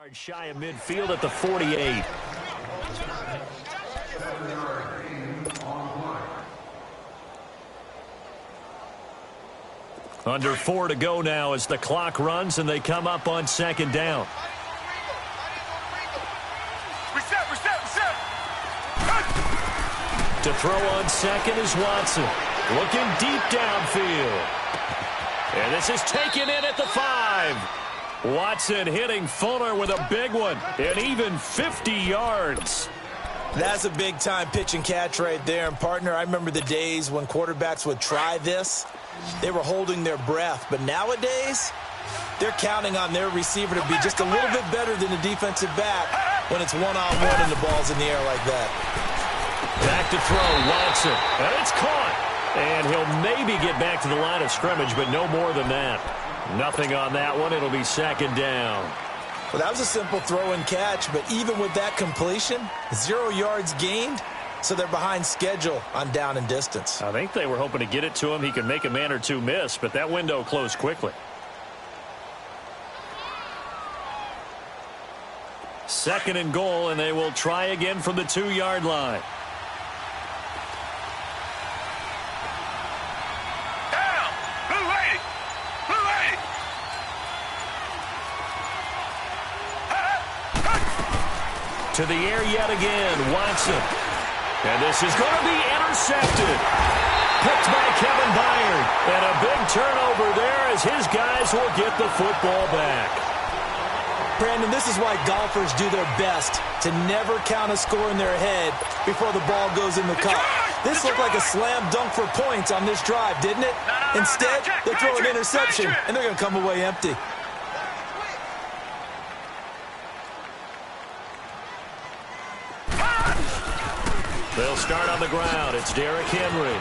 Yard shy of midfield at the 48. Under 4 to go now as the clock runs and they come up on second down. To throw on second is Watson. Looking deep downfield. And this is taken in at the 5. Watson hitting Fuller with a big one, and even 50 yards. That's a big-time pitch and catch right there. And, partner, I remember the days when quarterbacks would try this. They were holding their breath. But nowadays, they're counting on their receiver to be just a little bit better than the defensive back when it's one-on-one and the ball's in the air like that. Back to throw, Watson. And it's caught. And he'll maybe get back to the line of scrimmage, but no more than that. Nothing on that one. It'll be second down. Well, that was a simple throw and catch, but even with that completion, 0 yards gained, so they're behind schedule on down and distance. I think they were hoping to get it to him. He could make a man or two miss, but that window closed quickly. Second and goal, and they will try again from the 2-yard line. To the air yet again, Watson. And this is going to be intercepted. Picked by Kevin Byard. And a big turnover there as his guys will get the football back. Brandon, this is why golfers do their best to never count a score in their head before the ball goes in the cup. This looked like a slam dunk for points on this drive, didn't it? Instead, they throw an interception, and they're going to come away empty. They'll start on the ground. It's Derrick Henry.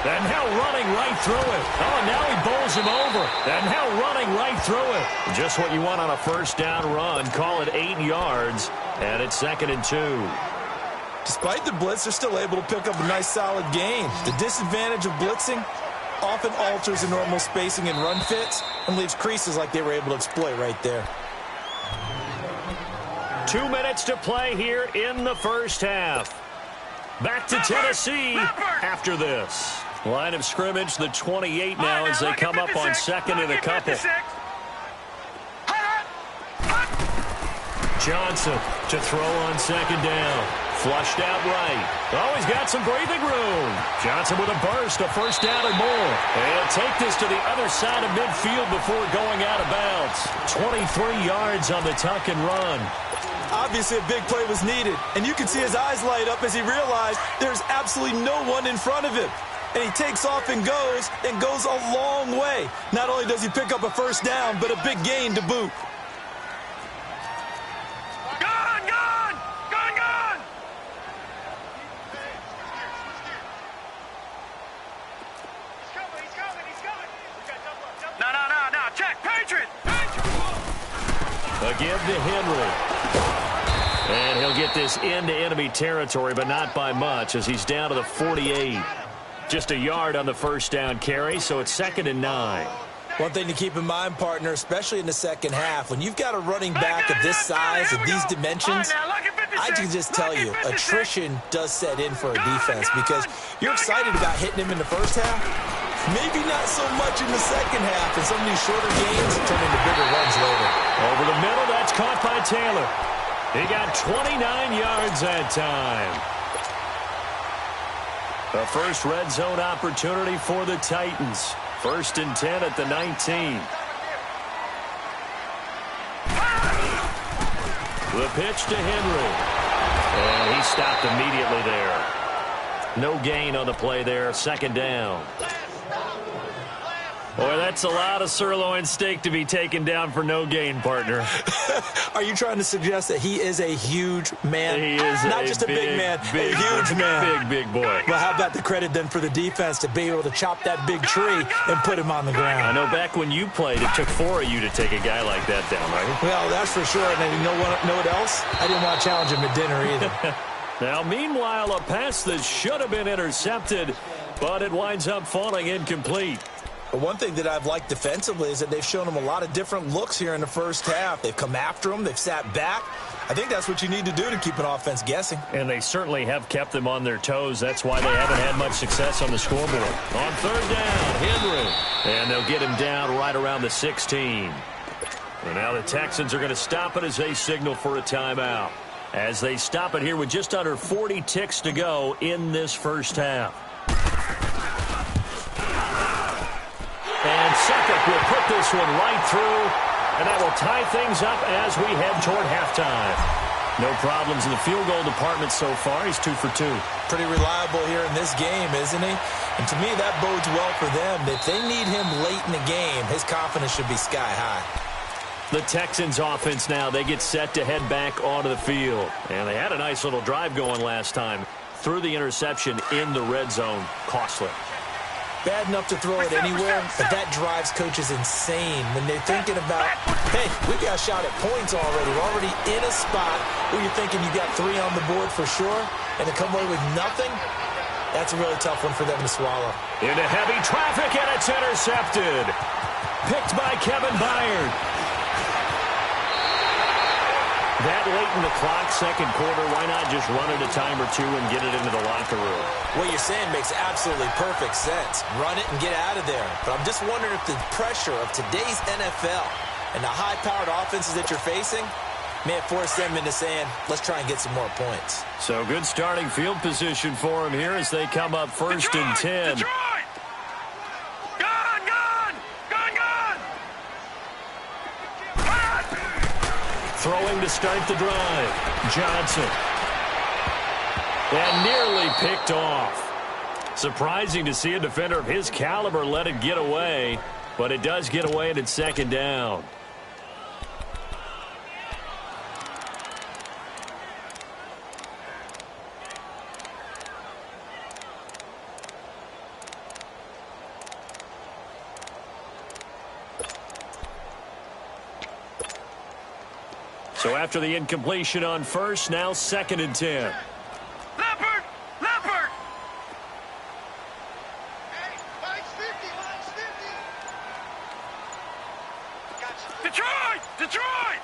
And now running right through it. Oh, now he bowls him over. And now running right through it. Just what you want on a first down run. Call it 8 yards. And it's second and 2. Despite the blitz, they're still able to pick up a nice solid gain. The disadvantage of blitzing often alters the normal spacing and run fits and leaves creases like they were able to exploit right there. 2 minutes to play here in the first half. Back to Tennessee after this. Line of scrimmage, the 28 now as they come up on second and a couple. Johnson to throw on second down. Flushed out right. Oh, he's got some breathing room. Johnson with a burst, a first down and more. And he'll take this to the other side of midfield before going out of bounds. 23 yards on the tuck and run. Obviously, a big play was needed, and you can see his eyes light up as he realized there's absolutely no one in front of him. And he takes off and goes a long way. Not only does he pick up a first down, but a big gain to boot. No, check, Patriot! Again to Henry. And he'll get this into enemy territory, but not by much as he's down to the 48. Just a yard on the first down carry, so it's second and 9. One thing to keep in mind, partner, especially in the second half, when you've got a running back of this size and these dimensions, I can just tell you, attrition does set in for a defense because you're excited about hitting him in the first half. Maybe not so much in the second half, and some of these shorter gains turn into bigger runs later. Over the middle, that's caught by Taylor. He got 29 yards that time. The first red zone opportunity for the Titans. First and 10 at the 19. The pitch to Henry. And he stopped immediately there. No gain on the play there. Second down. Boy, that's a lot of sirloin steak to be taken down for no gain, partner. Are you trying to suggest that he is a huge man? He is not just a big man, a huge man. Big boy. Well, how about the credit then for the defense to be able to chop that big tree and put him on the ground? I know back when you played, it took 4 of you to take a guy like that down, right? Well, that's for sure. And you know what else? I didn't want to challenge him at dinner either. Now, meanwhile, a pass that should have been intercepted, but it winds up falling incomplete. But one thing that I've liked defensively is that they've shown him a lot of different looks here in the first half. They've come after him. They've sat back. I think that's what you need to do to keep an offense guessing. And they certainly have kept them on their toes. That's why they haven't had much success on the scoreboard. On third down, Henry. And they'll get him down right around the 16. And now the Texans are going to stop it as they signal for a timeout. As they stop it here with just under 40 ticks to go in this first half. And Suffolk will put this one right through, and that will tie things up as we head toward halftime. No problems in the field goal department so far. He's 2 for 2. Pretty reliable here in this game, isn't he? And to me, that bodes well for them. If they need him late in the game, his confidence should be sky high. The Texans offense now, they get set to head back onto the field. And they had a nice little drive going last time. Threw the interception in the red zone. Costly. Bad enough to throw it anywhere, but that drives coaches insane when they're thinking about, hey, we got a shot at points already. We're already in a spot where you're thinking you got 3 on the board for sure, and to come away with nothing, that's a really tough one for them to swallow. Into heavy traffic, and it's intercepted. Picked by Kevin Byard. That late in the clock, second quarter, why not just run it a time or two and get it into the locker room? What you're saying makes absolutely perfect sense. Run it and get out of there. But I'm just wondering if the pressure of today's NFL and the high-powered offenses that you're facing may have forced them into saying, let's try and get some more points. So good starting field position for them here as they come up first and 10. Detroit! Throwing to start the drive. Johnson. And nearly picked off. Surprising to see a defender of his caliber let it get away, but it does get away and it's second down. So after the incompletion on first, now second and 10. Leopard! Leopard! Detroit! Detroit!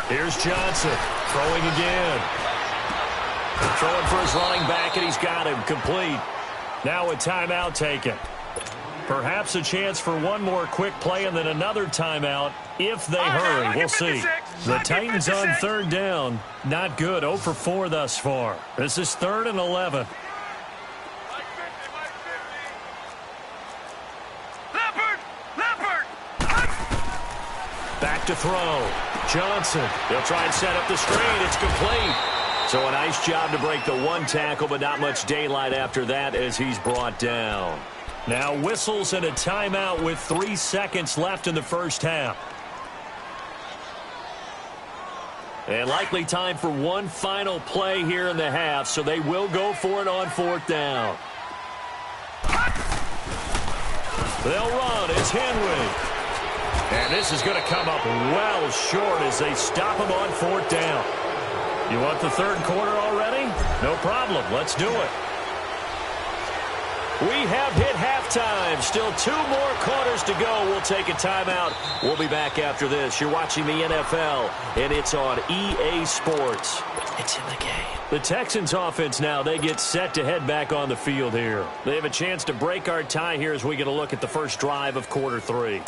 Here's Johnson throwing again. Throwing for his running back, and he's got him complete. Now a timeout taken. Perhaps a chance for one more quick play and then another timeout if they hurry. We'll see. The Titans on third down. Not good. 0 for 4 thus far. This is 3rd and 11. Leopard! Leopard! Back to throw. Johnson. They'll try and set up the screen. It's complete. So a nice job to break the one tackle, but not much daylight after that as he's brought down. Now whistles and a timeout with 3 seconds left in the first half. And likely time for one final play here in the half, so they will go for it on 4th down. They'll run. It's Henry. And this is going to come up well short as they stop him on 4th down. You want the third quarter already? No problem. Let's do it. We have hit halftime. Still 2 more quarters to go. We'll take a timeout. We'll be back after this. You're watching the NFL, and it's on EA Sports. It's in the game. The Texans offense now, they get set to head back on the field here. They have a chance to break our tie here as we get a look at the first drive of quarter 3.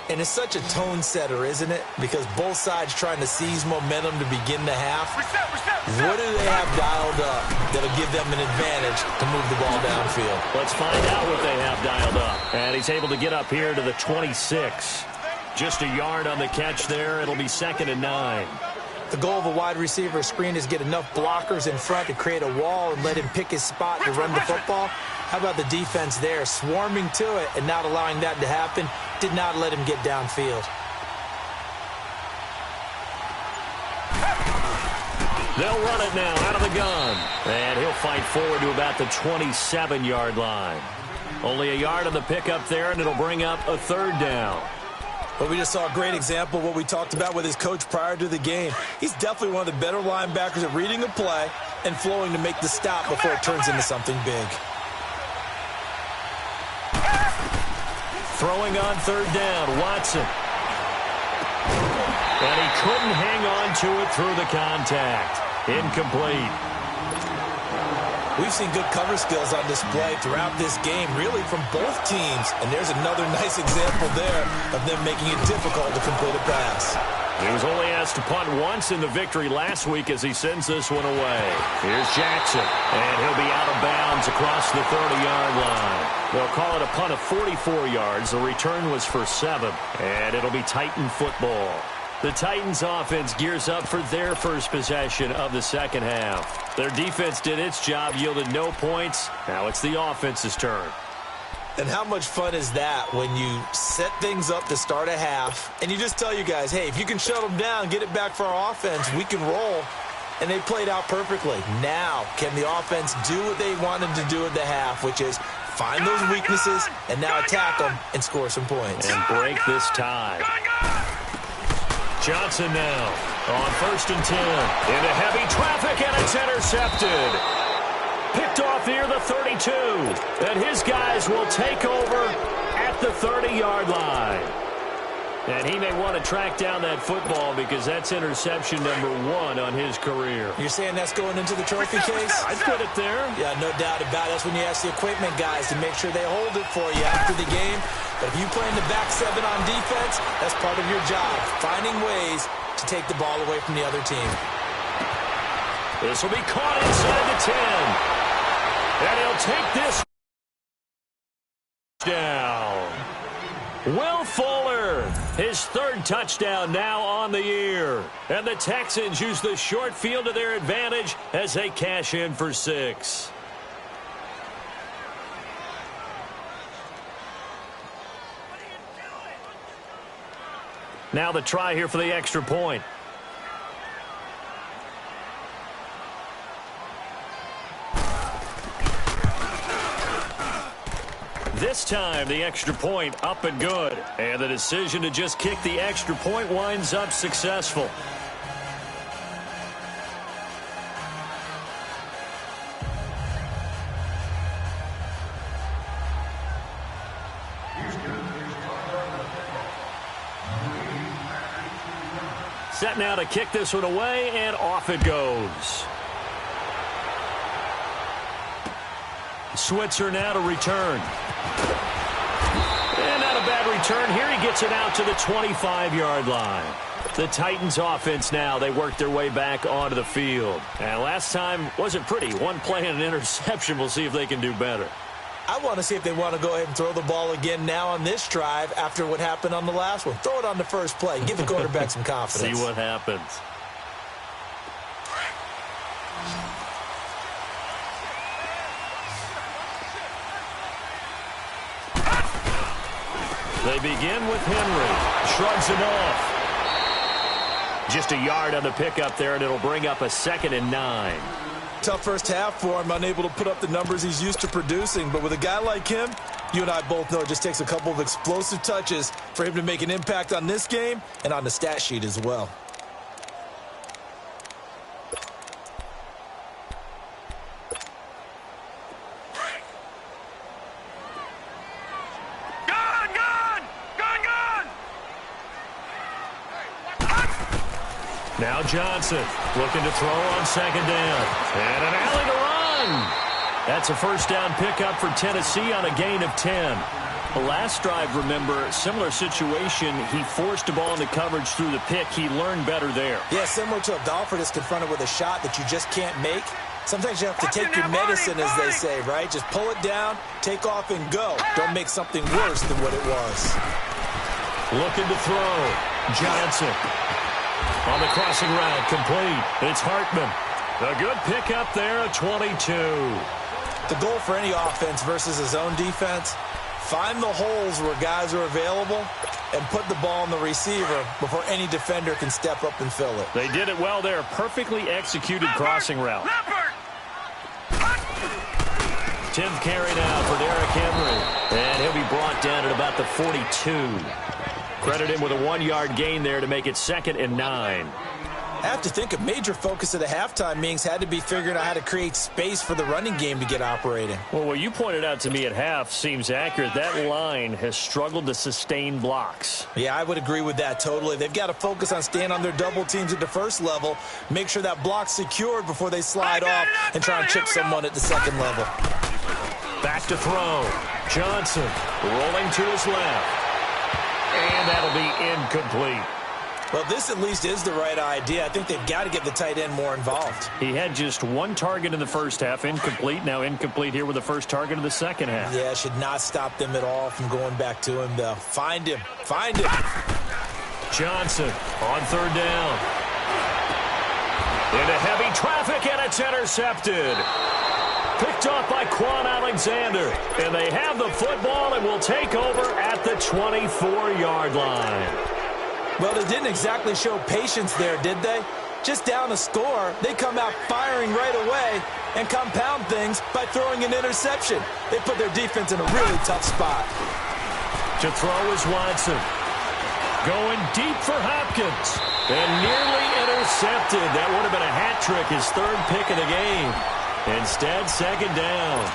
And it's such a tone setter, isn't it? Because both sides trying to seize momentum to begin the half. What do they have dialed up that'll give them an advantage to move the ball downfield? Let's find out what they have dialed up. And he's able to get up here to the 26. Just a yard on the catch there. It'll be 2nd and 9. The goal of a wide receiver screen is get enough blockers in front to create a wall and let him pick his spot to run the football. How about the defense there, swarming to it and not allowing that to happen? Did not let him get downfield. They'll run it now out of the gun. And he'll fight forward to about the 27-yard line. Only a yard on the pickup there, and it'll bring up a 3rd down. But we just saw a great example of what we talked about with his coach prior to the game. He's definitely one of the better linebackers at reading a play and flowing to make the stop before it turns into something big. Throwing on third down, Watson. And he couldn't hang on to it through the contact. Incomplete. We've seen good cover skills on display throughout this game, really from both teams. And there's another nice example there of them making it difficult to complete a pass. He was only asked to punt once in the victory last week as he sends this one away. Here's Jackson, and he'll be out of bounds across the 30-yard line. They'll call it a punt of 44 yards. The return was for 7, and it'll be Titan football. The Titans offense gears up for their first possession of the second half. Their defense did its job, yielded no points. Now it's the offense's turn. And how much fun is that when you set things up to start a half and you just tell you guys, hey, if you can shut them down, get it back for our offense, we can roll. And they played out perfectly. Now, can the offense do what they wanted to do at the half, which is find those weaknesses and now attack them and score some points. And break this tie. Johnson now on 1st and 10. Into heavy traffic, and it's intercepted. Picked off near the 32. And his guys will take over at the 30-yard line. And he may want to track down that football because that's interception number 1 on his career. You're saying that's going into the trophy case? I'd put it there. Yeah, no doubt about it. That's when you ask the equipment guys to make sure they hold it for you after the game. But if you play in the back 7 on defense, that's part of your job, finding ways to take the ball away from the other team. This will be caught inside the 10. And he'll take this down. Will Fuller, his 3rd touchdown now on the year. And the Texans use the short field to their advantage as they cash in for 6. Now the try here for the extra point. This time, the extra point up and good. And the decision to just kick the extra point winds up successful. Set now to kick this one away, and off it goes. Switzer now to return. And not a bad return. Here he gets it out to the 25-yard line. The Titans offense now, they work their way back onto the field. And last time wasn't pretty. One play and an interception. We'll see if they can do better. I want to see if they want to go ahead and throw the ball again now on this drive after what happened on the last one. Throw it on the first play. Give the quarterback some confidence. See what happens. They begin with Henry. Shrugs it off. Just a yard on the pickup there, and it'll bring up a 2nd and 9. Tough first half for him, unable to put up the numbers he's used to producing. But with a guy like him, you and I both know it just takes a couple of explosive touches for him to make an impact on this game and on the stat sheet as well. Now Johnson looking to throw on 2nd down. And an alley to run. That's a first down pickup for Tennessee on a gain of 10. The last drive, remember, similar situation. He forced the ball into coverage through the pick. He learned better there. Yeah, similar to a golfer that's confronted with a shot that you just can't make. Sometimes you have to take your medicine, as they say, right? Just pull it down, take off, and go. Don't make something worse than what it was. Looking to throw. Johnson. On the crossing route, complete. It's Hartman. A good pickup there at 22. The goal for any offense versus his own defense, find the holes where guys are available and put the ball on the receiver before any defender can step up and fill it. They did it well there. Perfectly executed crossing route. 10th carry now for Derrick Henry. And he'll be brought down at about the 42. Credit him with a 1-yard gain there to make it 2nd and 9. I have to think a major focus of the halftime meetings had to be figuring out how to create space for the running game to get operating. Well, what you pointed out to me at half seems accurate. That line has struggled to sustain blocks. Yeah, I would agree with that totally. They've got to focus on staying on their double teams at the first level, make sure that block's secured before they slide off and try and chip someone at the second level. Back to throw. Johnson rolling to his left. And that'll be incomplete. Well, this at least is the right idea. I think they've got to get the tight end more involved. He had just one target in the first half, incomplete. Now incomplete here with the first target of the second half. Yeah, should not stop them at all from going back to him, though. Find him. Find him. Johnson on third down. Into heavy traffic, and it's intercepted. Picked off by Quan Alexander. And they have the football and will take over at the 24-yard line. Well, they didn't exactly show patience there, did they? Just down a score, they come out firing right away and compound things by throwing an interception. They put their defense in a really tough spot. To throw is Watson. Going deep for Hopkins. And nearly intercepted. That would have been a hat trick, his third pick of the game. Instead, second down.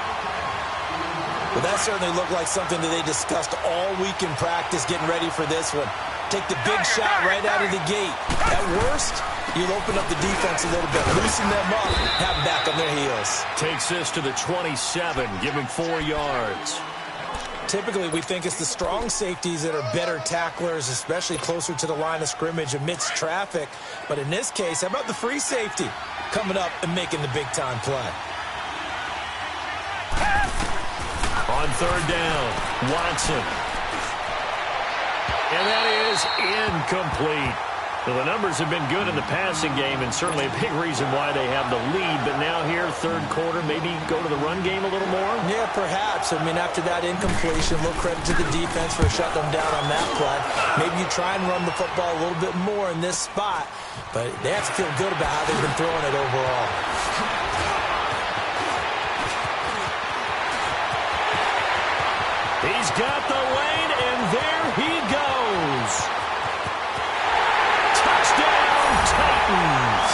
Well, that certainly looked like something that they discussed all week in practice getting ready for this one. Take the big shot right out of the gate. At worst, you'll open up the defense a little bit, loosen them up, have them back on their heels. Takes this to the 27, give him 4 yards. Typically, we think it's the strong safeties that are better tacklers, especially closer to the line of scrimmage amidst traffic. But in this case, how about the free safety coming up and making the big-time play? On third down, Watson. And that is incomplete. Well, the numbers have been good in the passing game and certainly a big reason why they have the lead. But now here, third quarter, maybe go to the run game a little more? Yeah, perhaps. I mean, after that incompletion, a little credit to the defense for shutting them down on that play. Maybe you try and run the football a little bit more in this spot. But they have to feel good about how they've been throwing it overall. He's got the lane, and there he goes. Touchdown, Titans.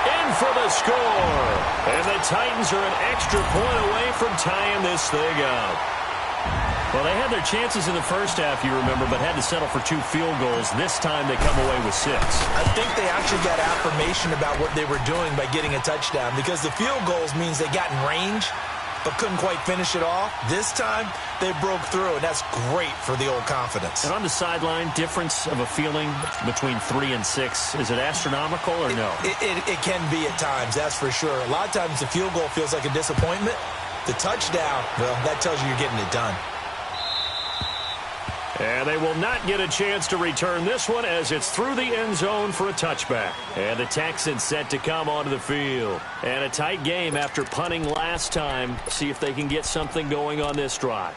In for the score. And the Titans are an extra point away from tying this thing up. Well, they had their chances in the first half, you remember, but had to settle for 2 field goals. This time they come away with 6. I think they actually got affirmation about what they were doing by getting a touchdown, because the field goals means they got in range but couldn't quite finish it off. This time, they broke through, and that's great for the old confidence. And on the sideline, difference of a feeling between 3 and 6, is it astronomical or no? It can be at times, that's for sure. A lot of times the field goal feels like a disappointment. The touchdown, well, that tells you you're getting it done. And they will not get a chance to return this one as it's through the end zone for a touchback. And the Texans set to come onto the field. And a tight game after punting last time. See if they can get something going on this drive.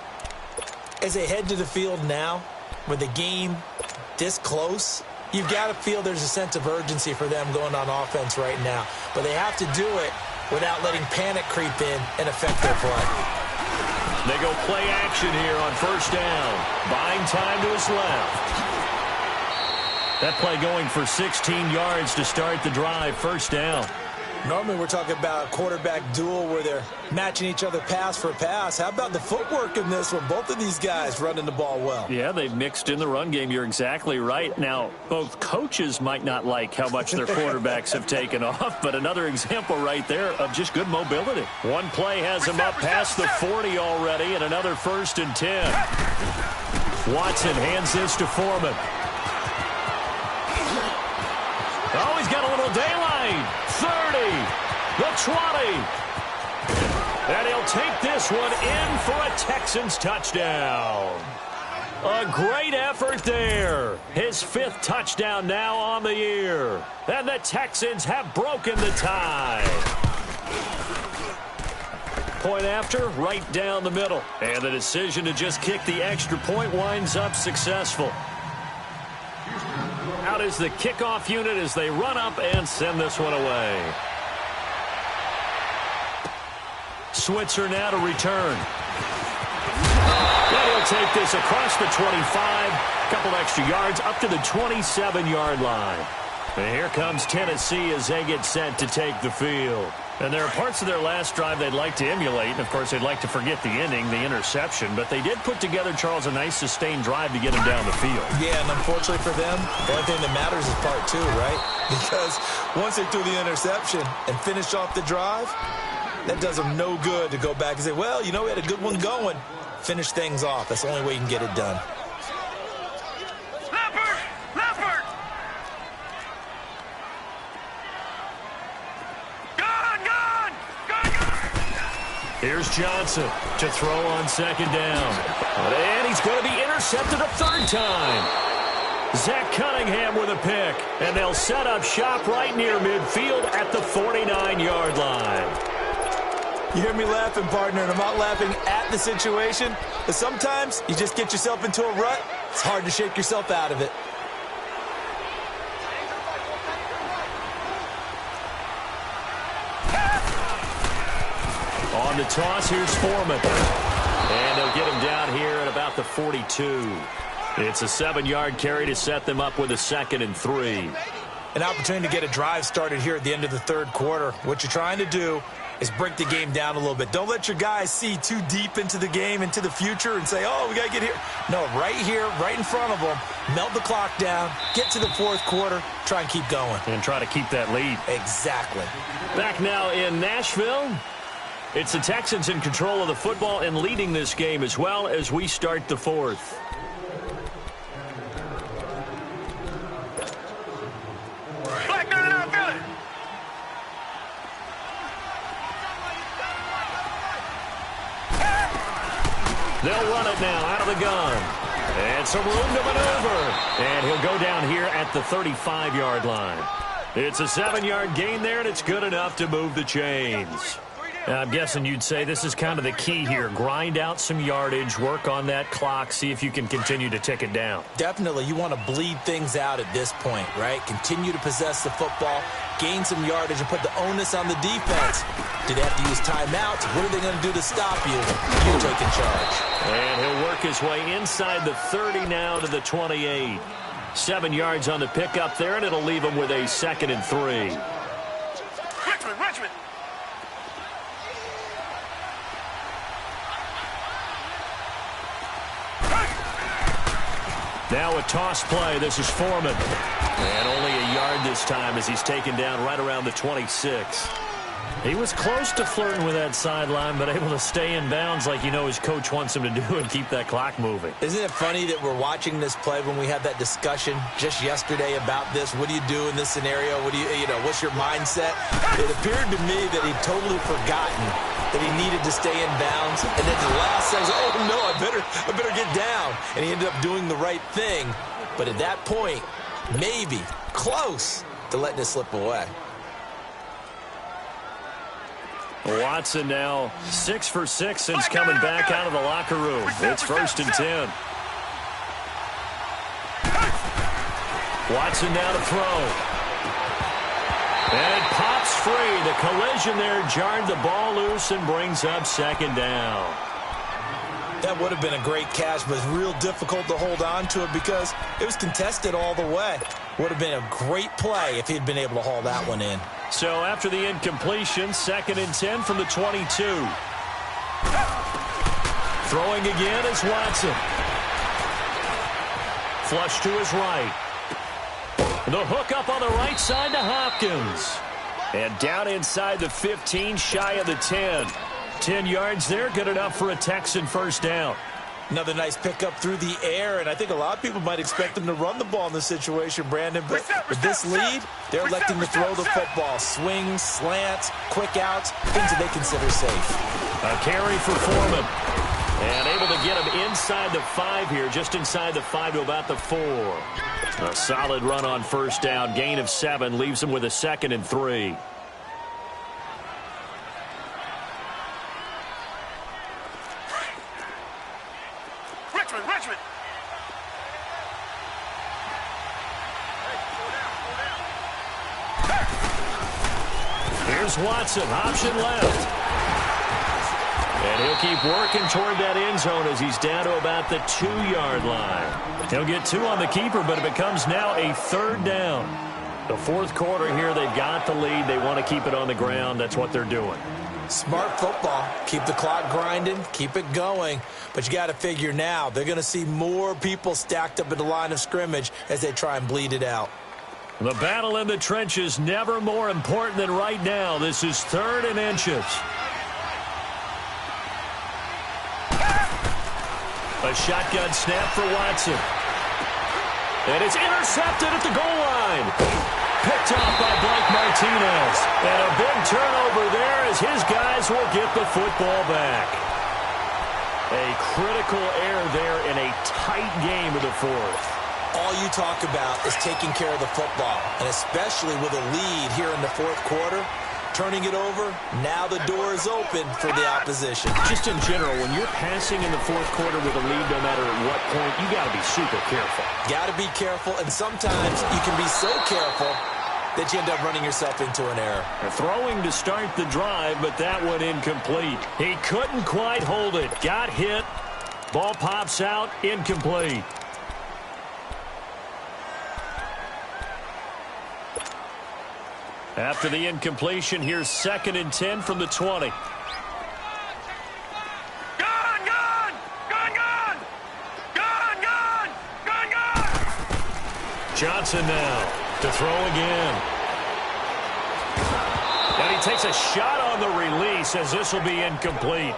As they head to the field now, with the game this close, you've got to feel there's a sense of urgency for them going on offense right now. But they have to do it without letting panic creep in and affect their play. They go play action here on first down. Buying time to his left. That play going for 16 yards to start the drive. First down. Normally we're talking about a quarterback duel where they're matching each other pass for pass. How about the footwork in this one? Both of these guys running the ball well. Yeah, they've mixed in the run game. You're exactly right. Now, both coaches might not like how much their quarterbacks have taken off, but another example right there of just good mobility. One play has him up past the 40 already, and another 1st and 10. Watson hands this to Foreman. Oh, he's got a little daylight. 30, the 20. And he'll take this one in for a Texans touchdown. A great effort there. His 5th touchdown now on the year. And the Texans have broken the tie. Point after, right down the middle. And the decision to just kick the extra point winds up successful. Out is the kickoff unit as they run up and send this one away. Switzer now to return. And he'll take this across the 25. Couple extra yards up to the 27-yard line. And here comes Tennessee as they get set to take the field. And there are parts of their last drive they'd like to emulate. And, of course, they'd like to forget the ending, the interception. But they did put together, Charles, a nice sustained drive to get them down the field. Yeah, and unfortunately for them, the only thing that matters is part two, right? Because once they threw the interception and finished off the drive, that does them no good to go back and say, well, you know, we had a good one going. Finish things off. That's the only way you can get it done. Here's Johnson to throw on second down. And he's going to be intercepted a third time. Zach Cunningham with a pick. And they'll set up shop right near midfield at the 49-yard line. You hear me laughing, partner, and I'm not laughing at the situation. But sometimes you just get yourself into a rut. It's hard to shake yourself out of it. On the toss, here's Foreman. And they'll get him down here at about the 42. It's a 7-yard carry to set them up with a 2nd and 3. An opportunity to get a drive started here at the end of the third quarter. What you're trying to do is break the game down a little bit. Don't let your guys see too deep into the game, into the future, and say, oh, we got to get here. No, right here, right in front of them, melt the clock down, get to the fourth quarter, try and keep going. And try to keep that lead. Exactly. Back now in Nashville. It's the Texans in control of the football and leading this game as well as we start the fourth. They'll run it now out of the gun. And some room to maneuver. And he'll go down here at the 35-yard line. It's a 7-yard gain there, and it's good enough to move the chains. I'm guessing you'd say this is kind of the key here. Grind out some yardage, work on that clock, see if you can continue to tick it down. Definitely. You want to bleed things out at this point, right? Continue to possess the football, gain some yardage, and put the onus on the defense. Do they have to use timeouts? What are they going to do to stop you? You take in charge. And he'll work his way inside the 30 now to the 28. 7 yards on the pickup there, and it'll leave him with a 2nd and 3. Richmond. Now a toss play. This is Foreman. And only a yard this time as he's taken down right around the 26. He was close to flirting with that sideline, but able to stay in bounds like you know his coach wants him to do and keep that clock moving. Isn't it funny that we're watching this play when we had that discussion just yesterday about this? What do you do in this scenario? What do you know, what's your mindset? It appeared to me that he'd totally forgotten that he needed to stay in bounds. And then the last second, oh, no, I better get down. And he ended up doing the right thing. But at that point, maybe close to letting it slip away. Watson now 6 for 6 since coming back out of the locker room. It's 1st and 10. Watson now to throw. And it pops free. The collision there jarred the ball loose and brings up 2nd down. That would have been a great catch, but it's real difficult to hold on to it because it was contested all the way. Would have been a great play if he'd been able to haul that one in. So after the incompletion, 2nd and 10 from the 22. Throwing again is Watson. Flush to his right. The hook up on the right side to Hopkins. And down inside the 15, shy of the 10. 10 yards there, good enough for a Texan 1st down. Another nice pickup through the air, and I think a lot of people might expect them to run the ball in this situation, Brandon. But with this lead, they're electing to throw the football. Swings, slants, quick outs, things that they consider safe. A carry for Foreman. And able to get him inside the 5 here, just inside the 5 to about the 4. A solid run on 1st down. Gain of 7 leaves him with a 2nd and 3. Richmond. Here's Watson, option left. And he'll keep working toward that end zone as he's down to about the 2-yard line. He'll get 2 on the keeper, but it becomes now a 3rd down. The fourth quarter here, they've got the lead. They want to keep it on the ground. That's what they're doing. Smart football. Keep the clock grinding, keep it going. But you got to figure now, they're going to see more people stacked up at the line of scrimmage as they try and bleed it out. The battle in the trenches never more important than right now. This is 3rd and inches. A shotgun snap for Watson. And it's intercepted at the goal line. Picked off by Blake Martinez. And a big turnover there as his guys will get the football back. A critical error there in a tight game of the fourth. All you talk about is taking care of the football, and especially with a lead here in the fourth quarter, turning it over, now the door is open for the opposition. Just in general, when you're passing in the fourth quarter with a lead, no matter at what point, you got to be super careful. Got to be careful, and sometimes you can be so careful that you end up running yourself into an error. Throwing to start the drive, but that one incomplete. He couldn't quite hold it. Got hit. Ball pops out. Incomplete. After the incompletion, here's 2nd and 10 from the 20. Johnson now to throw again. And he takes a shot on the release as this will be incomplete.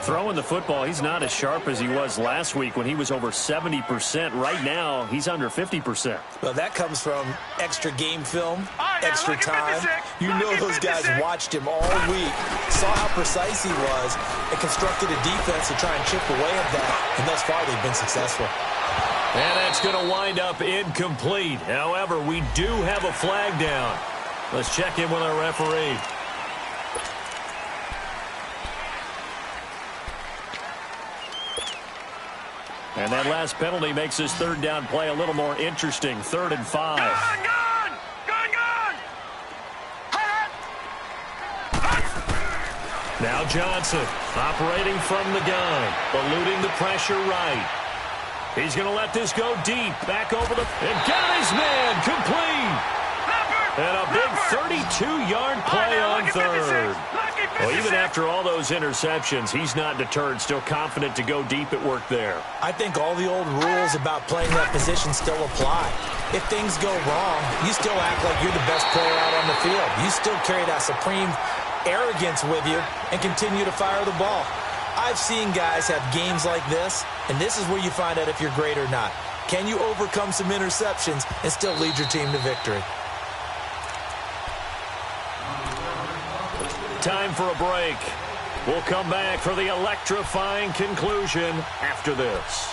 Throwing the football, he's not as sharp as he was last week when he was over 70%. Right now, he's under 50%. Well, that comes from extra game film, extra time. You know those guys watched him all week, saw how precise he was, and constructed a defense to try and chip away at that. And thus far, they've been successful. And that's going to wind up incomplete. However, we do have a flag down. Let's check in with our referee. And that last penalty makes this 3rd down play a little more interesting. 3rd and 5. Now Johnson operating from the gun, eluding the pressure right. He's going to let this go deep. Back over the... And got his man complete. And a big 32-yard play on 3rd. Well, even after all those interceptions, he's not deterred, still confident to go deep at work there. I think all the old rules about playing that position still apply. If things go wrong, you still act like you're the best player out on the field. You still carry that supreme arrogance with you and continue to fire the ball. I've seen guys have games like this, and this is where you find out if you're great or not. Can you overcome some interceptions and still lead your team to victory? Time for a break. We'll come back for the electrifying conclusion after this.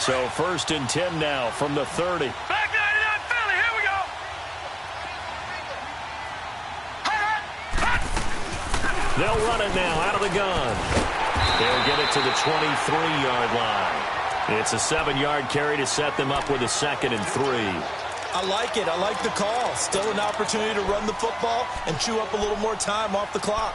So 1st and 10 now from the 30. Back 99 Philly, here we go. They'll run it now out of the gun. They'll get it to the 23-yard line. It's a 7-yard carry to set them up with a 2nd and 3. I like it. I like the call. Still an opportunity to run the football and chew up a little more time off the clock.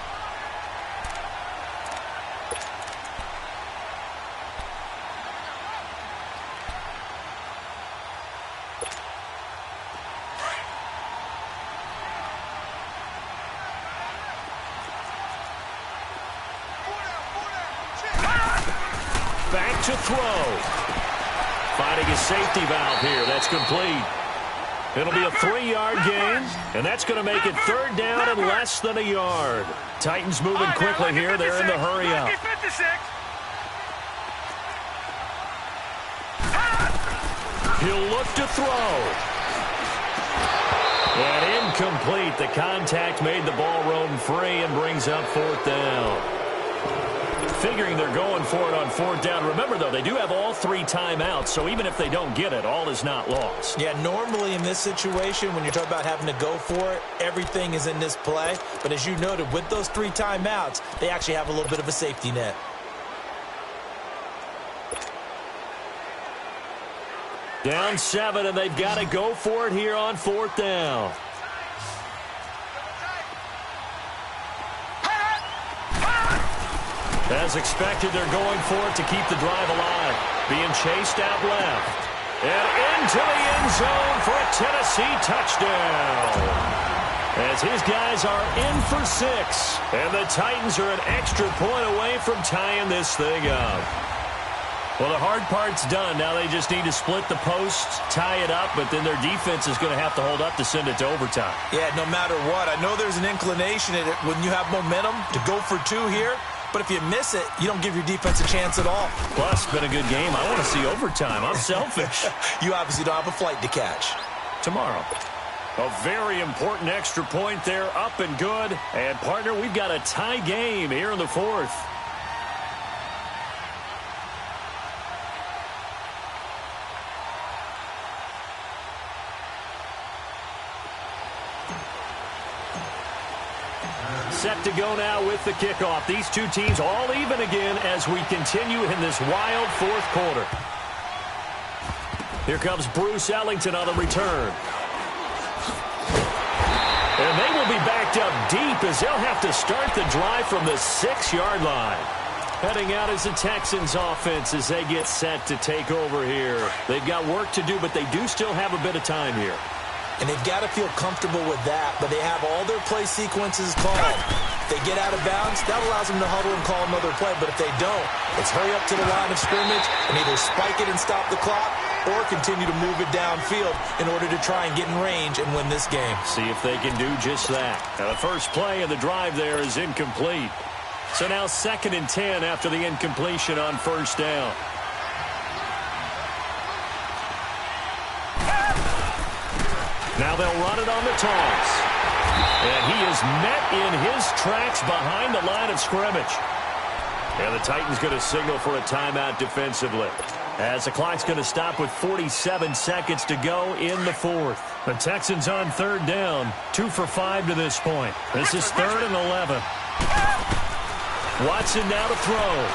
Back to throw. Finding a safety valve here. That's complete. It'll be a 3-yard gain, and that's going to make it 3rd down and less than a yard. Titans moving quickly here. They're in the hurry up. He'll look to throw. And incomplete. The contact made the ball roam free and brings up 4th down. Figuring they're going for it on 4th down. Remember, though, they do have all 3 timeouts, so even if they don't get it, all is not lost. Yeah, normally in this situation, when you're talking about having to go for it, everything is in this play. But as you noted, with those 3 timeouts, they actually have a little bit of a safety net. Down 7, and they've got to go for it here on 4th down. As expected, they're going for it to keep the drive alive. Being chased out left. And into the end zone for a Tennessee touchdown. As his guys are in for 6. And the Titans are an extra point away from tying this thing up. Well, the hard part's done. Now they just need to split the posts, tie it up, but then their defense is going to have to hold up to send it to overtime. Yeah, no matter what. I know there's an inclination in it when you have momentum to go for 2 here. But if you miss it, you don't give your defense a chance at all. Plus, it's been a good game. I want to see overtime. I'm selfish. You obviously don't have a flight to catch. Tomorrow. A very important extra point there, up and good. And, partner, we've got a tie game here in the 4th. Set to go now with the kickoff. These two teams all even again as we continue in this wild 4th quarter. Here comes Bruce Ellington on the return. And they will be backed up deep as they'll have to start the drive from the 6-yard line. Heading out is the Texans offense as they get set to take over here. They've got work to do, but they do still have a bit of time here. And they've got to feel comfortable with that, but they have all their play sequences called. If they get out of bounds, that allows them to huddle and call another play. But if they don't, it's hurry up to the line of scrimmage and either spike it and stop the clock or continue to move it downfield in order to try and get in range and win this game. See if they can do just that. Now the first play of the drive there is incomplete. So now 2nd and 10 after the incompletion on 1st down. Now they'll run it on the toss. And he is met in his tracks behind the line of scrimmage. And the Titans going to signal for a timeout defensively. As the clock's going to stop with 47 seconds to go in the 4th. The Texans on 3rd down. 2 for 5 to this point. This is 3rd and 11. Watson now to throw.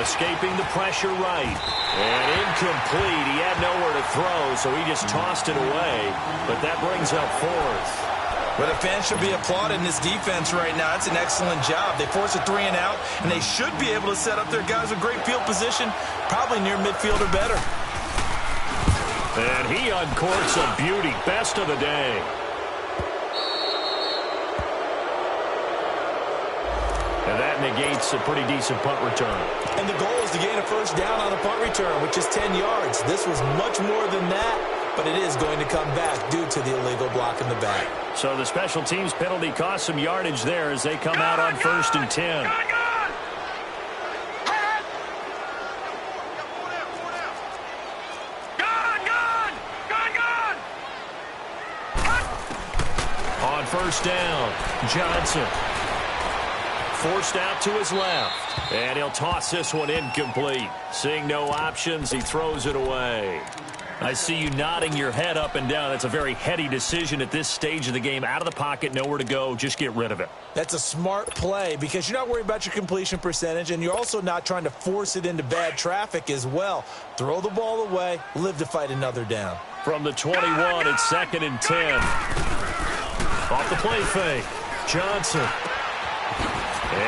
Escaping the pressure right. And incomplete. He had nowhere to throw, so he just tossed it away. But that brings up 4th. But the fans should be applauding this defense right now. It's an excellent job. They force a 3 and out, and they should be able to set up their guys with great field position, probably near midfield or better. And he uncorks a beauty. Best of the day. And that negates a pretty decent punt return. And the goal is to gain a 1st down on a punt return, which is 10 yards. This was much more than that, but it is going to come back due to the illegal block in the back. So the special teams penalty cost some yardage there as they come out on 1st and 10. On 1st down, Johnson. Forced out to his left. And he'll toss this one incomplete. Seeing no options, he throws it away. I see you nodding your head up and down. It's a very heady decision at this stage of the game. Out of the pocket, nowhere to go. Just get rid of it. That's a smart play because you're not worried about your completion percentage, and you're also not trying to force it into bad traffic as well. Throw the ball away, live to fight another down. From the 21, it's 2nd and 10. Off the play fake. Johnson.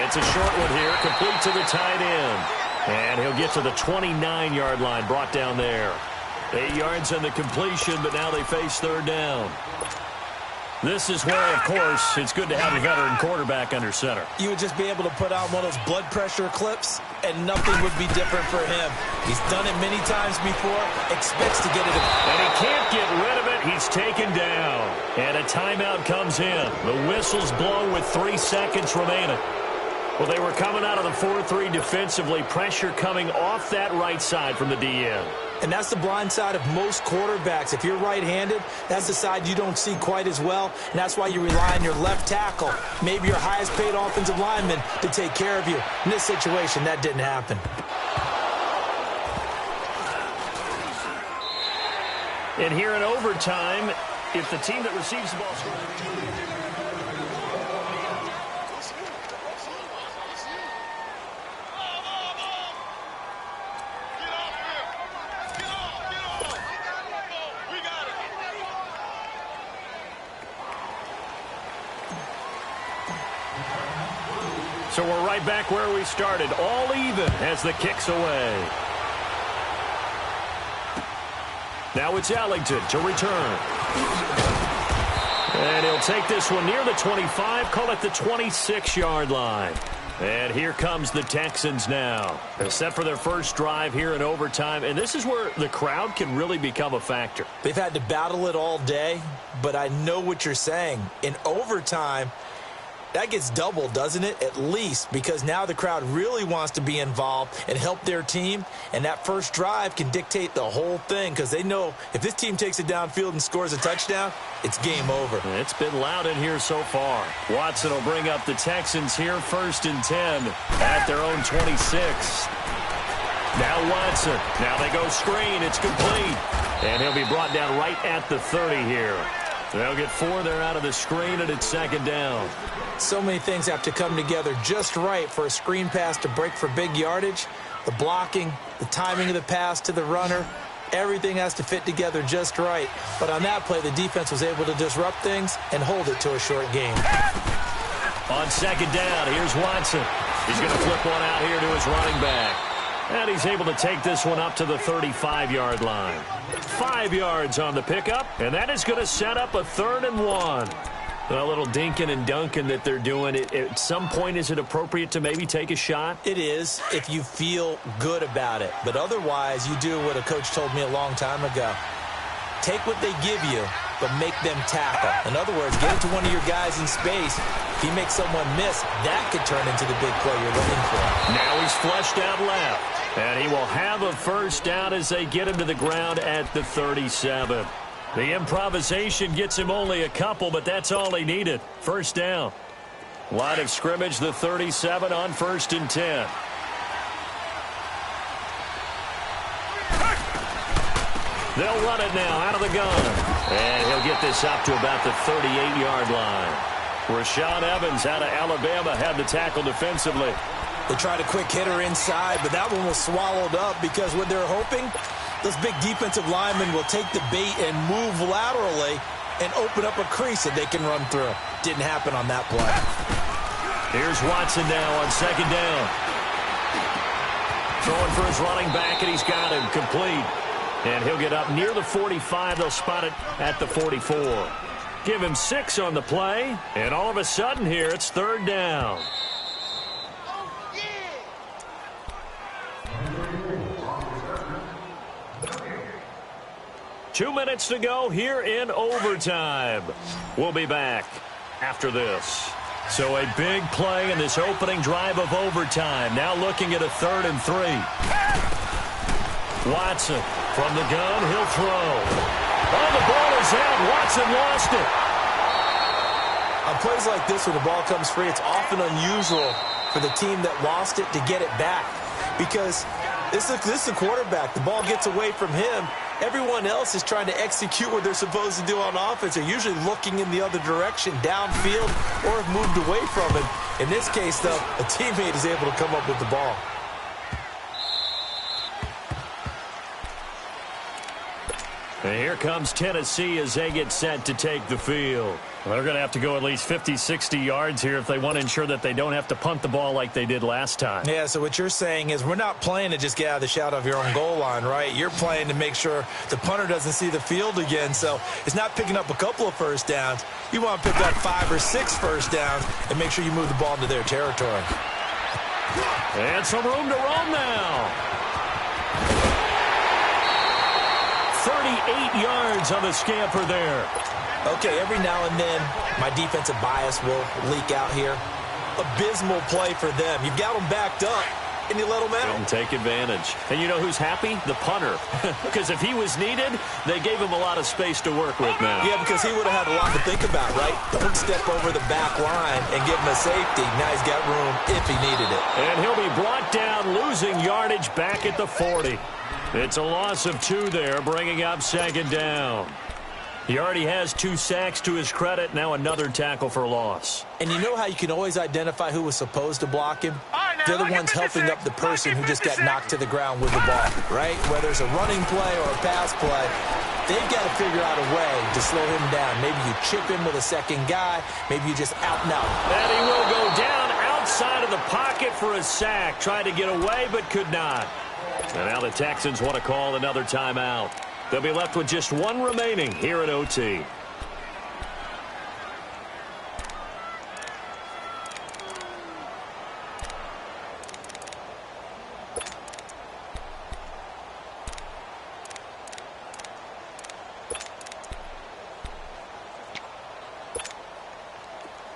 It's a short one here, complete to the tight end. And he'll get to the 29-yard line, brought down there. 8 yards on the completion, but now they face 3rd down. This is where, of course, it's good to have a veteran quarterback under center. You would just be able to put on one of those blood pressure clips, and nothing would be different for him. He's done it many times before, expects to get it. And he can't get rid of it. He's taken down. And a timeout comes in. The whistle's blown with 3 seconds remaining. Well, they were coming out of the 4-3 defensively. Pressure coming off that right side from the DN. And that's the blind side of most quarterbacks. If you're right-handed, that's the side you don't see quite as well. And that's why you rely on your left tackle, maybe your highest-paid offensive lineman, to take care of you. In this situation, that didn't happen. And here in overtime, if the team that receives the ball scores... So we're right back where we started, all even as the kick's away. Now it's Ellington to return. And he'll take this one near the 25, call it the 26-yard line. And here comes the Texans now. They're set for their first drive here in overtime, and this is where the crowd can really become a factor. They've had to battle it all day, but I know what you're saying. In overtime, that gets doubled, doesn't it? At least, because now the crowd really wants to be involved and help their team, and that first drive can dictate the whole thing because they know if this team takes it downfield and scores a touchdown, it's game over. It's been loud in here so far. Watson will bring up the Texans here, 1st and 10 at their own 26. Now Watson. Now they go screen. It's complete. And he'll be brought down right at the 30 here. They'll get 4 there out of the screen, and it's 2nd down. So many things have to come together just right for a screen pass to break for big yardage. The blocking, the timing of the pass to the runner, everything has to fit together just right. But on that play, the defense was able to disrupt things and hold it to a short game. On 2nd down, here's Watson. He's going to flip one out here to his running back. And he's able to take this one up to the 35-yard line. 5 yards on the pickup, and that is going to set up a 3rd and 1. A little dinking and dunking that they're doing. At some point, is it appropriate to maybe take a shot? It is if you feel good about it. But otherwise, you do what a coach told me a long time ago. Take what they give you, but make them tackle. In other words, get it to one of your guys in space. If he makes someone miss, that could turn into the big play you're looking for. Now he's flushed out left. And he will have a 1st down as they get him to the ground at the 37. The improvisation gets him only a couple, but that's all he needed. 1st down. Line of scrimmage, the 37 on 1st and 10. They'll run it now out of the gun. And he'll get this up to about the 38-yard line. Rashaan Evans out of Alabama had the tackle defensively. They tried a quick hitter inside, but that one was swallowed up because what they're hoping, those big defensive linemen will take the bait and move laterally and open up a crease that they can run through. Didn't happen on that play. Here's Watson now on 2nd down. Throwing for his running back, and he's got him complete. And he'll get up near the 45. They'll spot it at the 44. Give him 6 on the play, and all of a sudden here, it's 3rd down. Two minutes to go here in overtime. We'll be back after this. So a big play in this opening drive of overtime. Now looking at a 3rd and 3. Watson from the gun. He'll throw. Oh, the ball is out. Watson lost it. On plays like this, when the ball comes free, it's often unusual for the team that lost it to get it back. Because this is a quarterback. The ball gets away from him. Everyone else is trying to execute what they're supposed to do on offense. They're usually looking in the other direction, downfield, or have moved away from it. In this case, though, a teammate is able to come up with the ball. And here comes Tennessee as they get set to take the field. Well, they're going to have to go at least 50, 60 yards here if they want to ensure that they don't have to punt the ball like they did last time. Yeah, so what you're saying is we're not playing to just get out of the shadow of your own goal line, right? You're playing to make sure the punter doesn't see the field again. So it's not picking up a couple of 1st downs. You want to pick up 5 or 6 1st downs and make sure you move the ball into their territory. And some room to roam now. 38 yards on the scamper there. Okay, every now and then, my defensive bias will leak out here. Abysmal play for them. You've got them backed up, and you let them out. Didn't take advantage. And you know who's happy? The punter. Because if he was needed, they gave him a lot of space to work with now. Yeah, because he would have had a lot to think about, right? Don't step over the back line and give him a safety. Now he's got room if he needed it. And he'll be brought down, losing yardage back at the 40. It's a loss of 2 there, bringing up 2nd down. He already has 2 sacks to his credit. Now another tackle for loss. And you know how you can always identify who was supposed to block him? They're the ones helping up the person who just got knocked to the ground with the ball, right? Whether it's a running play or a pass play, they've got to figure out a way to slow him down. Maybe you chip him with a second guy. Maybe you just out and out. And he will go down inside of the pocket for a sack. Tried to get away, but could not. And now the Texans want to call another timeout. They'll be left with just one remaining here at OT.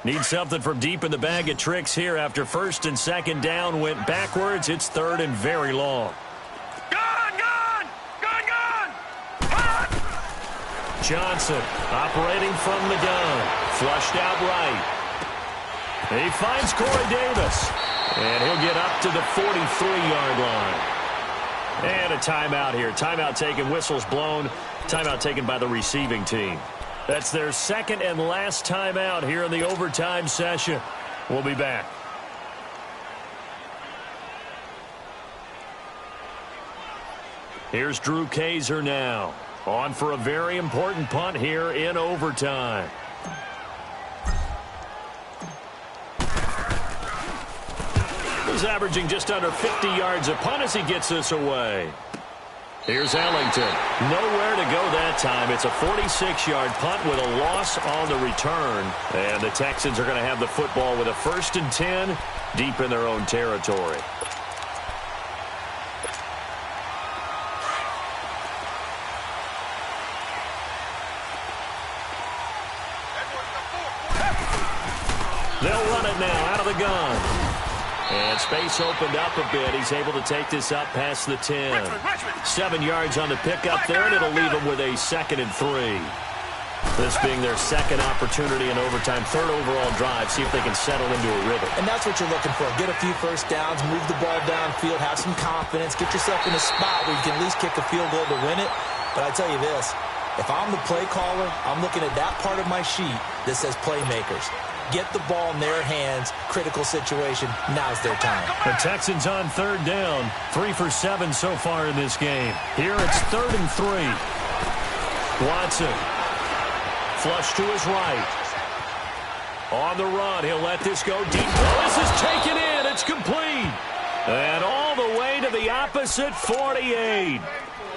Need something from deep in the bag of tricks here after first and second down went backwards. It's third and very long. Gone! Johnson operating from the gun. Flushed out right. He finds Corey Davis. And he'll get up to the 43-yard line. And a timeout here. Timeout taken, whistles blown. Timeout taken by the receiving team. That's their second and last timeout here in the overtime session. We'll be back. Here's Drew Kaiser now. On for a very important punt here in overtime. He's averaging just under 50 yards a punt as he gets this away. Here's Ellington. Nowhere to go that time. It's a 46-yard punt with a loss on the return. And the Texans are going to have the football with a 1st and 10 deep in their own territory. They'll run it now out of the gun. And space opened up a bit. He's able to take this up past the 10. 7 yards on the pickup there, and it'll leave him with a 2nd and 3. This being their second opportunity in overtime, third overall drive. See if they can settle into a rhythm. And that's what you're looking for. Get a few first downs, move the ball downfield, have some confidence, get yourself in a spot where you can at least kick a field goal to win it. But I tell you this, if I'm the play caller, I'm looking at that part of my sheet that says playmakers. Get the ball in their hands. Critical situation. Now's their time. The Texans on third down. 3 for 7 so far in this game. Here it's 3rd and 3. Watson. Flush to his right. On the run. He'll let this go deep. Oh, this is taken in. It's complete. And all the way to the opposite 48.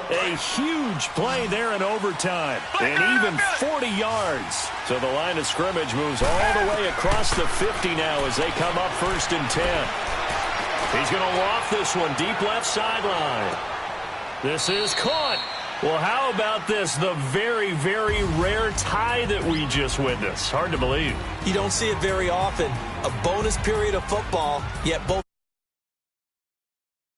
A huge play there in overtime. And even 40 yards. So the line of scrimmage moves all the way across the 50 now as they come up 1st and 10. He's going to loft this one deep left sideline. This is caught. Well, how about this? The very, very rare tie that we just witnessed. Hard to believe. You don't see it very often. A bonus period of football, yet both